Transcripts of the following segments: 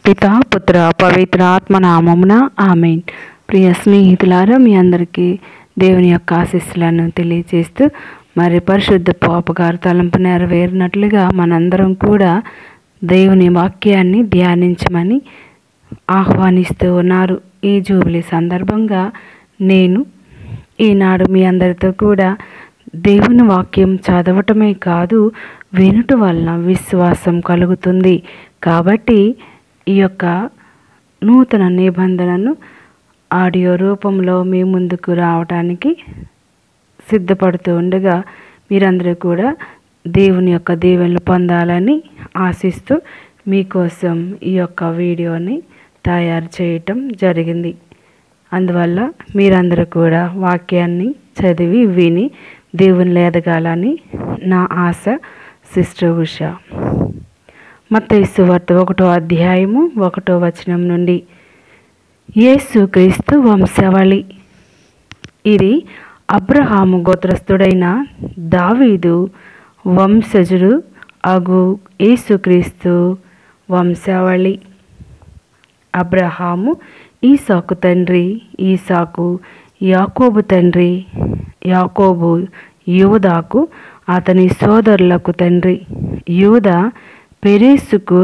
పితా పుత్ర పవిత్ర ఆత్మ నామమున ఆమేన్. ప్రియ స్నేహితులారా, మీ అందరికీ దేవుని యొక్క ఆశీస్సులను తెలియజేస్తూ మరి పరిశుద్ధ పాప గారు తలంపు నెరవేరినట్లుగా మనందరం కూడా దేవుని వాక్యాన్ని ధ్యానించమని ఆహ్వానిస్తూ ఉన్నారు. ఈ జూబిలీ సందర్భంగా నేను ఈనాడు మీ అందరితో కూడా దేవుని వాక్యం చదవటమే కాదు, వినుట వలన విశ్వాసం కలుగుతుంది. కాబట్టి ఈ యొక్క నూతన నిబంధనను ఆడియో రూపంలో మీ ముందుకు రావడానికి సిద్ధపడుతూ ఉండగా మీరందరూ కూడా దేవుని యొక్క దీవెనలు పొందాలని ఆశిస్తూ మీకోసం ఈ యొక్క వీడియోని తయారు చేయటం జరిగింది. అందువల్ల మీరందరూ కూడా వాక్యాన్ని చదివి విని దేవునిలో ఎదగాలని నా ఆశ. సిస్టర్ ఉషా. మత్తయి సువార్త 1వ అధ్యాయము 1వ వచనం నుండి. యేసు క్రీస్తు వంశావళి. ఇది అబ్రహాము గోత్రస్థుడైన దావీదు వంశజుడు అగు యేసుక్రీస్తు వంశావళి. అబ్రహాము ఈసాకు తండ్రి, ఈసాకు యాకోబు తండ్రి, యాకోబు యూదాకు అతని సోదరులకు తండ్రి, యూదా పెరేసుకు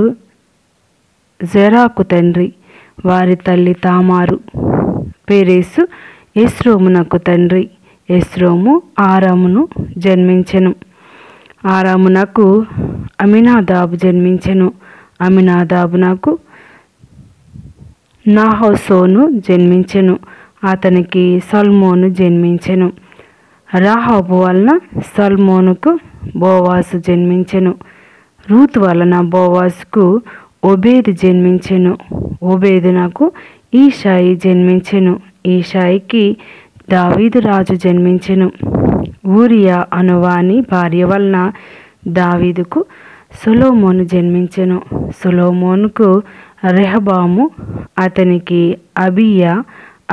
జెరాకు తండ్రి, వారి తల్లి తామారు. పెరేసు ఎస్రోమునకు తండ్రి, ఎస్రోము ఆరామును జన్మించెను. ఆరామునకు అమినాదాబు జన్మించెను. అమినాదాబునకు నాహసోను జన్మించెను. అతనికి సల్మోను జన్మించెను. రాహాబు వలన సల్మోనుకు బోవాసు జన్మించెను. రూతు వలన బోవాసుకు ఒబేదు జన్మించెను. ఒబేదునకు ఈషాయి జన్మించెను. ఈషాయికి దావీదు రాజు జన్మించెను. ఊరియా అనువాని భార్య వలన దావీదుకు సొలొమోను జన్మించెను. సొలొమోనుకు రెహబాము, అతనికి అబియా,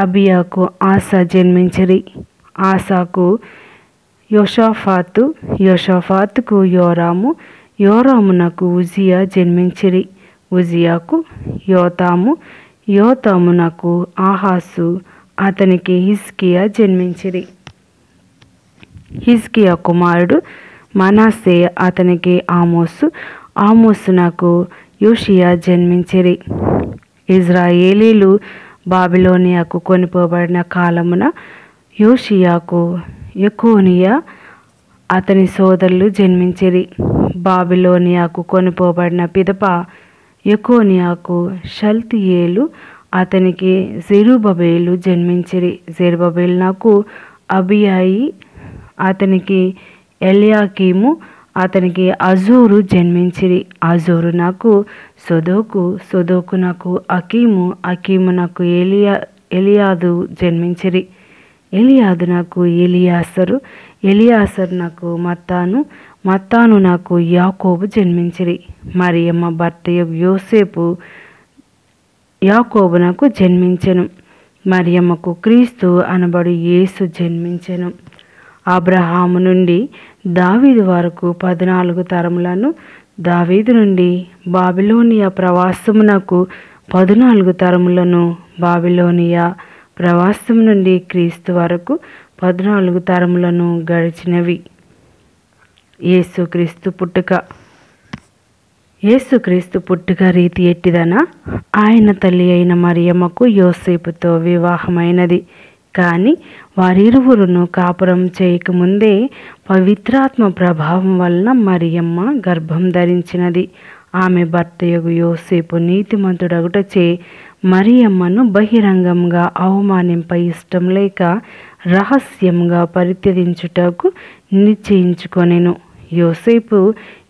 అబియాకు ఆసా జన్మించిరి. ఆసాకు యోషాఫాతు, యోషాఫాతుకు యోరాము, యోరామునకు ఉజియా జన్మించిరి. ఉజియాకు యోతాము, యోతామునకు ఆహాసు, అతనికి హిజ్కియా జన్మించిరి. హిజ్కియా కుమారుడు మనస్సే, అతనికి ఆమోసు, ఆమోసునకు యోషియా జన్మించిరి. ఇజ్రాయేలీలు బాబిలోనియాకు కొనిపోబడిన కాలమున యోషియాకు యెకోనియా, అతని సోదరులు జన్మించిరి. బాబిలోనియాకు కొనిపోబడిన పిదప యెకోనియాకు షల్తీయేలు, అతనికి జెరుబ్బబేలు జన్మించిరి. జెరుబ్బబేలునకు అబియాయి, అతనికి ఎల్యాకీము, అతనికి అజూరు జన్మించిరి. అజూరునకు సొదోకు, సొదోకునకు అకీము, అకీమునకు ఎలియాదు జన్మించిరి. ఎలియాదునకు ఎలియాసరు, ఎలియాసరునకు మత్తాను, మత్తానునకు యాకోబు జన్మించిరి. మరియమ్మ భర్త యోసేపు యాకోబునకు జన్మించెను. మరియమ్మకు క్రీస్తు అనబడు యేసు జన్మించెను. అబ్రహాము నుండి దావీదు వరకు 14 తరములను, దావీదు నుండి బాబిలోనియా ప్రవాసమునకు 14 తరములను, బాబిలోనియా ప్రవాసం నుండి క్రీస్తు వరకు 14 తరములను గడిచినవి. యేసుక్రీస్తు పుట్టుక. యేసుక్రీస్తు పుట్టుక రీతి ఎట్టిదన, ఆయన తల్లి అయిన మరియమ్మకు యోసేపుతో వివాహమైనది. కానీ వారిరువురును కాపురం చేయకముందే పవిత్రాత్మ ప్రభావం వలన మరియమ్మ గర్భం ధరించినది. ఆమె భర్తయగు యోసేపు నీతిమంతుడగుటచే మరియమ్మను బహిరంగంగా అవమానింప ఇష్టం లేక రహస్యంగా పరిత్యజించుటకు నిశ్చయించుకొనెను. యోసేపు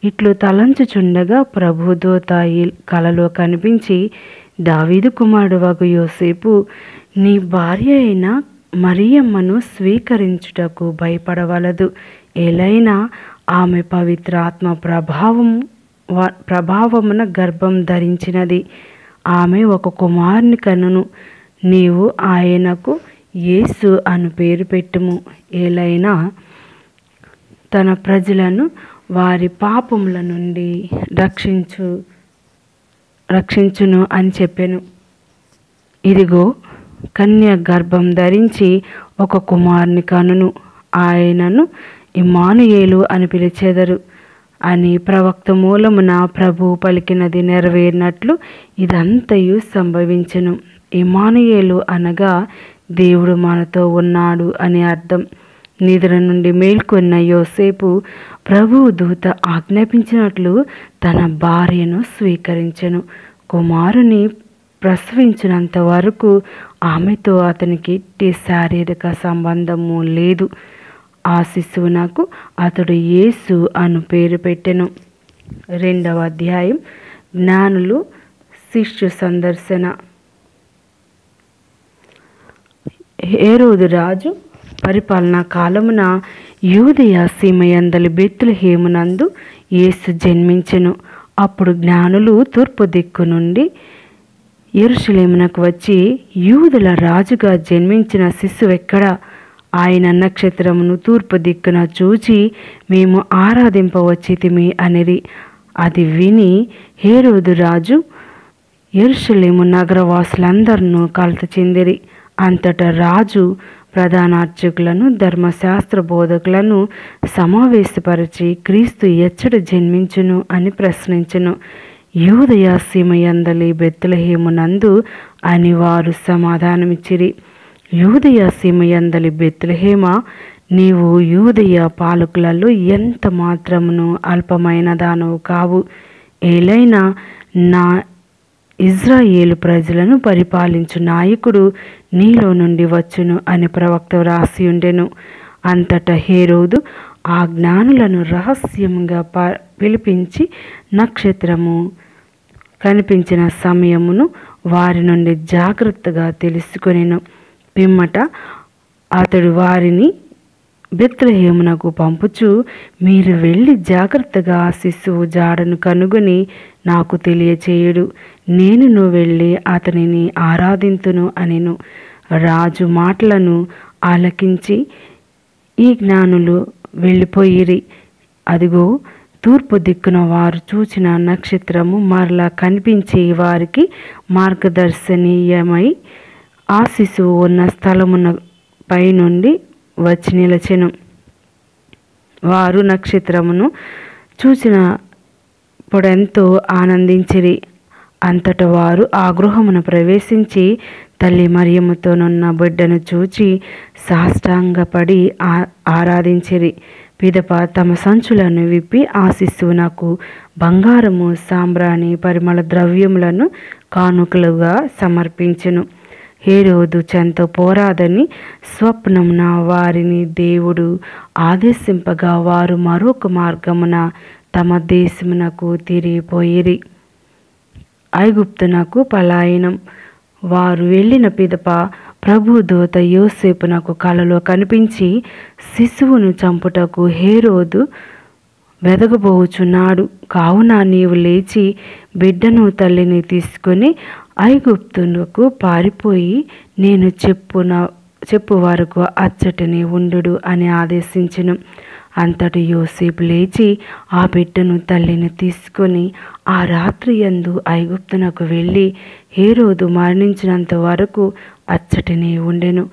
ఇట్లు తలంచుచుండగా ప్రభుదూత కలలో కనిపించి, దావీదు కుమారుడు వగు యోసేపు, నీ భార్య అయిన మరియమ్మను స్వీకరించుటకు భయపడవలదు. ఏలైనా ఆమె పవిత్ర ఆత్మ ప్రభావమున గర్భం ధరించినది. ఆమె ఒక కుమారుని కనును. నీవు ఆయనకు యేసు అను పేరు పెట్టుము. ఏలైనా తన ప్రజలను వారి పాపముల నుండి రక్షించును అని చెప్పెను. ఇదిగో, కన్య గర్భం ధరించి ఒక కుమారుని కనును, ఆయనను ఇమ్మానుయేలు అని పిలిచెదరు అని ప్రవక్త మూలమున ప్రభువు పలికినది నెరవేరినట్లు ఇదంతయు సంభవించెను. ఇమ్మానుయేలు అనగా దేవుడు మనతో ఉన్నాడు అని అర్థం. నిద్ర నుండి మేల్కొన్న యోసేపు ప్రభువు దూత ఆజ్ఞాపించినట్లు తన భార్యను స్వీకరించెను. కుమారుని ప్రసవించినంత వరకు ఆమెతో అతనికి ఎట్టి శారీరక సంబంధము లేదు. ఆ శిశువునకు అతడు యేసు అను పేరు పెట్టెను. 2వ అధ్యాయం జ్ఞానులు శిష్యు సందర్శన. హేరోదు రాజు పరిపాలనా కాలమున యూదయ సీమయందలి బెత్లెహేమునందు యేసు జన్మించెను. అప్పుడు జ్ఞానులు తూర్పు దిక్కు నుండి యెరూషలేమునకు వచ్చి, యూదుల రాజుగా జన్మించిన శిశువెక్కడా? ఆయన నక్షత్రమును తూర్పు దిక్కున చూచి మేము ఆరాధింపవచ్చితిమి అనిరి. అది విని హేరోదు రాజు యెరూషలేము నగరవాసులందరినూ కలత చెందిరి. అంతటా రాజు ప్రధాన అర్చకులను ధర్మశాస్త్ర బోధకులను సమావేశపరిచి క్రీస్తు ఎచ్చట జన్మించును అని ప్రశ్నించెను. యూదయ సీమయందలి బెత్లెహేమునందు అని వారు సమాధానమిచ్చిరి. యూదయ సీమయందలి బెత్లెహేమా, నీవు యూదయ పాలకులలో ఎంత మాత్రమును అల్పమైన దానవు కావు. ఏలైనా నా ఇజ్రాయేలు ప్రజలను పరిపాలించు నాయకుడు నీలో నుండి వచ్చును అని ప్రవక్త వ్రాసి ఉండెను. అంతటా హేరోదు ఆ జ్ఞానులను రహస్యంగా పిలిపించి నక్షత్రము కనిపించిన సమయమును వారి నుండి జాగ్రత్తగా తెలుసుకొనెను. పిమ్మట అతడు వారిని బెత్లెహేమునకు పంపుచు, మీరు వెళ్ళి జాగ్రత్తగా ఆ శిశువు జాడను కనుగొని నాకు తెలియచేయుడు. నేనును వెళ్ళి అతనిని ఆరాధింతును అనెను. రాజు మాటలను ఆలకించి ఈ జ్ఞానులు వెళ్ళిపోయిరి. అదిగో, తూర్పు దిక్కున వారు చూచిన నక్షత్రము మరలా కనిపించి వారికి మార్గదర్శనీయమై ఆ శిశువు ఉన్న స్థలమున పైనుండి వచ్చి నిలచెను. వారు నక్షత్రమును చూచినప్పుడెంతో ఆనందించిరి. అంతటా వారు ఆ గృహమును ప్రవేశించి తల్లి మరియమ్మతోనున్న బిడ్డను చూచి సాష్టాంగపడి ఆరాధించిరి. పిదప తమ సంచులను విప్పి ఆ శిశువునకు బంగారము, సాంబ్రాణి, పరిమళ ద్రవ్యములను కానుకలుగా సమర్పించెను. హేరోదు చెంత పోరాదని స్వప్నమున వారిని దేవుడు ఆదేశింపగా వారు మరొక మార్గమున తమ దేశమునకు తిరిగిపోయిరి. ఐగుప్తునకు పలాయనం. వారు వెళ్ళిన పిదప ప్రభు దూత యోసేపునకు కలలో కనిపించి, శిశువును చంపుటకు హేరోదు వెదగబోచున్నాడు. కావున నీవు లేచి బిడ్డను తల్లిని తీసుకొని ఐగుప్తునకు పారిపోయి నేను చెప్పు వరకు అచ్చటిని ఉండు అని ఆదేశించెను. అంతటి యోసేపు లేచి ఆ బిడ్డను తల్లిని తీసుకొని ఆ రాత్రి యందు ఐగుప్తునకు వెళ్ళి హేరోదు మరణించినంత వరకు అచ్చటిని ఉండెను.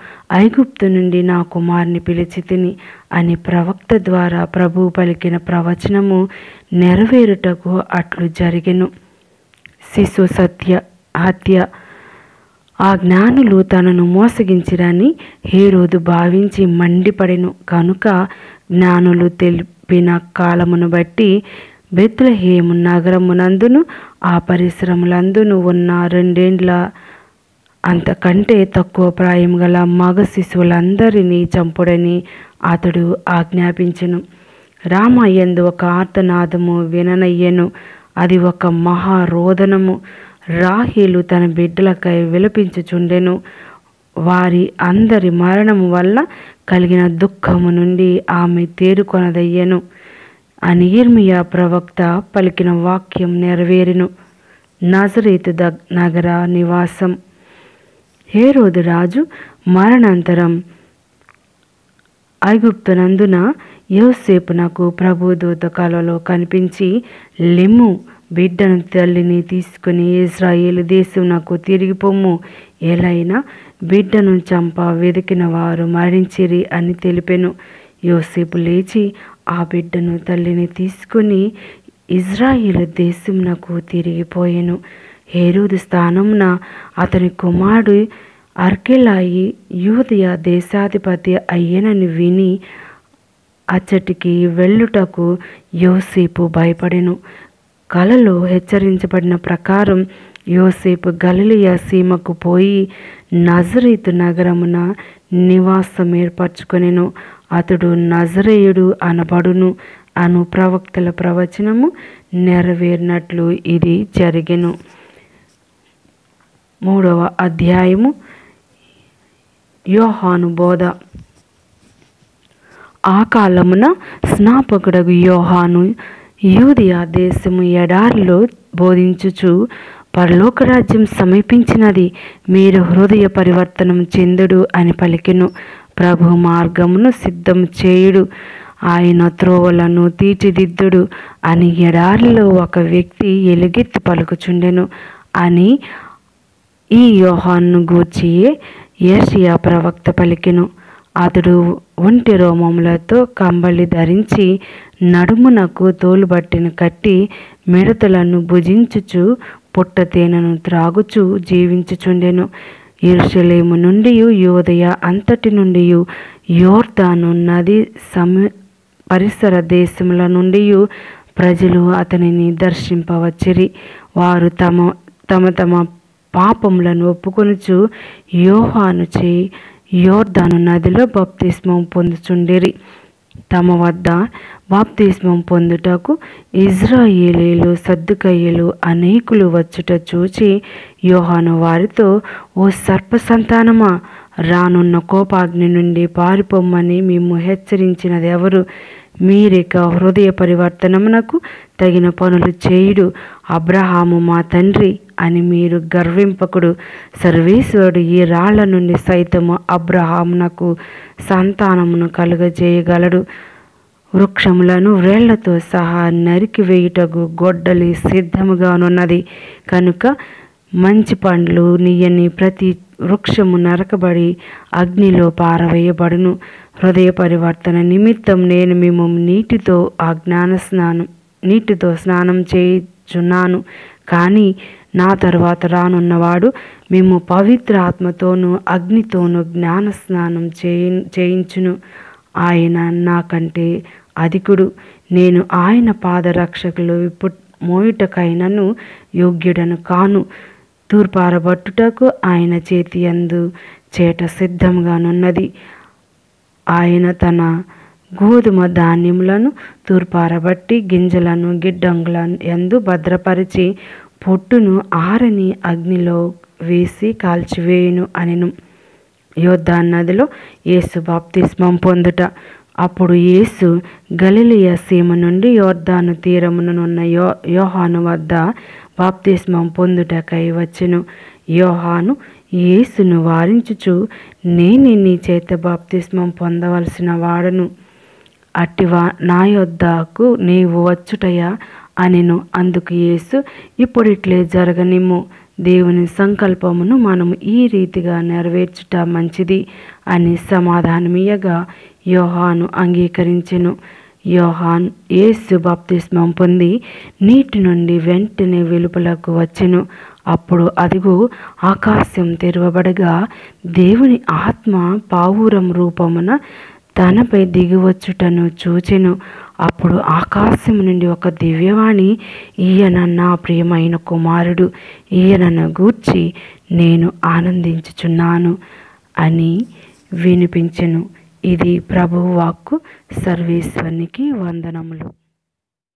ఐగుప్తు నుండి నా కుమారుని పిలిచి తిని అని ప్రవక్త ద్వారా ప్రభువు పలికిన ప్రవచనము నెరవేరుటకు అట్లు జరిగెను. శిశు హత్య. ఆ జ్ఞానులు తనను మోసగించిరని హేరోదు భావించి మండిపడెను. కనుక జ్ఞానులు తెలిపిన కాలమును బట్టి బెత్లెహేము నగరమునందును ఆ పరిసరములందును ఉన్న 2 ఏండ్ల అంతకంటే తక్కువ ప్రాయం గల మగ శిశువులందరినీ చంపుడని అతడు ఆజ్ఞాపించెను. రామయందు ఒక ఆర్తనాదము విననయ్యెను. అది ఒక మహారోదనము. రాహేలు తన బిడ్డలకై విలపించుచుండెను. వారి అందరి మరణము వల్ల కలిగిన దుఃఖము నుండి ఆమె తేరుకొనదయ్యెను అని యిర్మీయా ప్రవక్త పలికిన వాక్యం నెరవేరెను. నజరేతు నగర నివాసం. హేరోదు రాజు మరణాంతరం ఐగుప్తునందున యోసేపునకు ప్రభుదూత కలలో కనిపించి, లెమ్ము, బిడ్డను తల్లిని తీసుకుని ఇజ్రాయేలు దేశమునకు తిరిగి పొమ్ము. ఎలైనా బిడ్డను చంప వెదికిన వారు మరణించిరి అని తెలిపెను. యోసేపు లేచి ఆ బిడ్డను తల్లిని తీసుకుని ఇజ్రాయేలు దేశమునకు తిరిగిపోయెను. హేరోదు స్థానమున అతని కుమారుడు అర్కెలాయి యూదయ దేశాధిపతి అయ్యనని విని అచ్చటికి వెళ్ళుటకు యోసేపు భయపడెను. కలలో హెచ్చరించబడిన ప్రకారం యోసేపు గలిలయ సీమకు పోయి నజరేతు నగరమున నివాసం ఏర్పరచుకొనెను. అతడు నజరేయుడు అనబడును అను ప్రవక్తల ప్రవచనము నెరవేరినట్లు ఇది జరిగెను. 3వ అధ్యాయము. యోహాను బోధ. ఆ కాలమున స్నాపకుడగు యోహాను యూదయ దేశము ఎడారిలో బోధించుచు, పరలోక రాజ్యం సమీపించినది, మీరు హృదయ పరివర్తనం చెందుడు అని పలికెను. ప్రభు మార్గమును సిద్ధం చేయుడు, ఆయన త్రోవలను తీర్చిదిద్దుడు అని ఎడారిలో ఒక వ్యక్తి ఎలుగెత్తి పలుకుచుండెను అని ఈ యోహాను గూర్చియే యెషయా ప్రవక్త పలికెను. అతడు ఒంటి రోమములతో కంబళి ధరించి నడుమునకు తోలుబట్టిని కట్టి మిడతలను భుజించుచు పుట్ట తేనెను త్రాగుచు జీవించుచుండెను. యెరూషలేము నుండి యూదయ అంతటి నుండి యోర్దాను నది పరిసర దేశముల నుండి ప్రజలు అతనిని దర్శింపవచ్చిరి. వారు తమ తమ పాపములను ఒప్పుకొనుచు యోహాను చే యోర్దాను నదిలో బాప్తిస్మం పొందుచుండిరి. తమ వద్ద బాప్తిస్మం పొందుటకు ఇజ్రాయేలీలు సద్దుకయ్యులు అనేకులు వచ్చుట చూచి యోహాను వారితో, ఓ సర్ప సంతానమా, రానున్న కోపాగ్ని నుండి పారిపోమ్మని మేము హెచ్చరించినది ఎవరు? మీరిక హృదయ పరివర్తనమునకు తగిన పనులు చేయుడు. అబ్రహాము మా తండ్రి అని మీరు గర్వింపకుడు. సర్వేశ్వరుడు ఈ రాళ్ల నుండి సైతము అబ్రహామునకు సంతానమును కలుగజేయగలడు. వృక్షములను వ్రేళ్లతో సహా నరికి వేయుటకు గొడ్డలి సిద్ధముగానున్నది కనుక మంచి పండ్లు నీయని ప్రతి వృక్షము నరకబడి అగ్నిలో పారవేయబడును. హృదయ పరివర్తన నిమిత్తం నేను మేము నీటితో స్నానం చేయుచున్నాను, కానీ నా తరువాత రానున్నవాడు మేము పవిత్ర ఆత్మతోనూ అగ్నితోనూ జ్ఞాన స్నానం చేయించును. ఆయన నాకంటే అధికుడు. నేను ఆయన పాదరక్షకులు మోయుటకైనను యోగ్యుడను కాను. తూర్పారబట్టుటకు ఆయన చేతి యందు చేట సిద్ధంగానున్నది. ఆయన తన గోధుమ ధాన్యములను తూర్పారబట్టి గింజలను గిడ్డంగుల యందు భద్రపరిచి పొట్టును ఆరని అగ్నిలో వేసి కాల్చివేయును అనెను. యోర్దాను నదిలో యేసు బాప్తిస్మం పొందుట. అప్పుడు యేసు గలిలయ సీమ నుండి యోర్దాను తీరమునున్న యోహాను వద్ద బాప్తిస్మం పొందుటకై వచ్చెను. యోహాను యేసును వారించుచు, నేనే నీ చేత బాప్తిస్మం పొందవలసిన వాడను, అట్టివా నా యొద్దకు నీవు వచ్చుటయా అనెను. అందుకు యేసు, ఇప్పుడిట్లే జరగనిమ్ము, దేవుని సంకల్పమును మనము ఈ రీతిగా నెరవేర్చుట మంచిది అని సమాధానమియ్యగా యోహాను అంగీకరించెను. యేసు బాప్తిస్మం పొంది నీటి నుండి వెంటనే వెలుపలకు వచ్చెను. అప్పుడు అదిగో ఆకాశం తెరవబడగా దేవుని ఆత్మ పావురం రూపమున తనపై దిగివచ్చుటను చూచెను. అప్పుడు ఆకాశం నుండి ఒక దివ్యవాణి, ఈయన నా ప్రియమైన కుమారుడు, ఈయనను గూర్చి నేను ఆనందించుచున్నాను అని వినిపించెను. ఇది ప్రభువు వాక్కు. సర్వేశ్వరునికి వందనములు.